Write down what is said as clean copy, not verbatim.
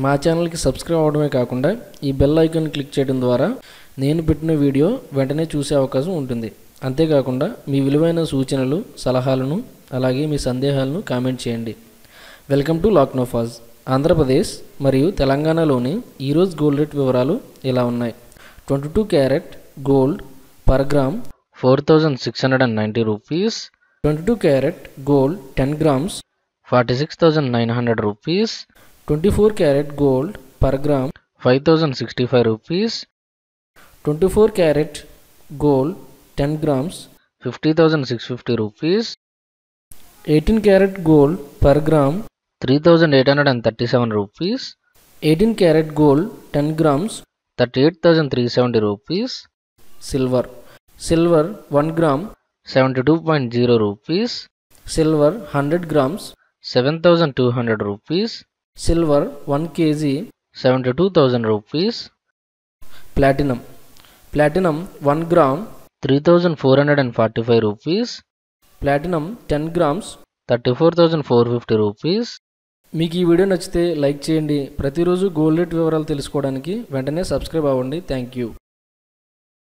మా ఛానల్కి సబ్స్క్రైబ్ అవడమే కాకుండా ఈ బెల్ ఐకాన్ క్లిక్ చేయడం ద్వారా నేను పెట్టిన వీడియో వెంటనే చూసే అవకాశం ఉంటుంది. అంతేకాకుండా మీ విలువైన సూచనలు సలహాలను అలాగే మీ సందేహాలను కామెంట్ చేయండి. Welcome to లాక్నోఫాజ్. ఆంధ్రప్రదేశ్ మరియు తెలంగాణలోని ఈరోజు గోల్డ్ రేట్ వివరాలు ఇలా ఉన్నాయి. 22 carat gold per gram 4690 rupees. 22 carat gold 10 grams 46,900 rupees. 24 carat gold per gram 5,065 rupees. 24 carat gold 10 grams 50,650 rupees. 18 carat gold per gram 3,837 rupees. 18 carat gold 10 grams 38,370 rupees. Silver 1 gram 72.0 rupees. Silver 100 grams 7,200 rupees. Silver 1 kg 72,000 rupees. Platinum 1 gram 3,445 rupees. Platinum 10 grams 34,450 rupees. మీకు ఈ video నచ్చితే like చేయండి. ప్రతిరోజు gold rate వివరాలు తెలుసుకోవడానికి వెంటనే subscribe అవ్వండి. Thank you.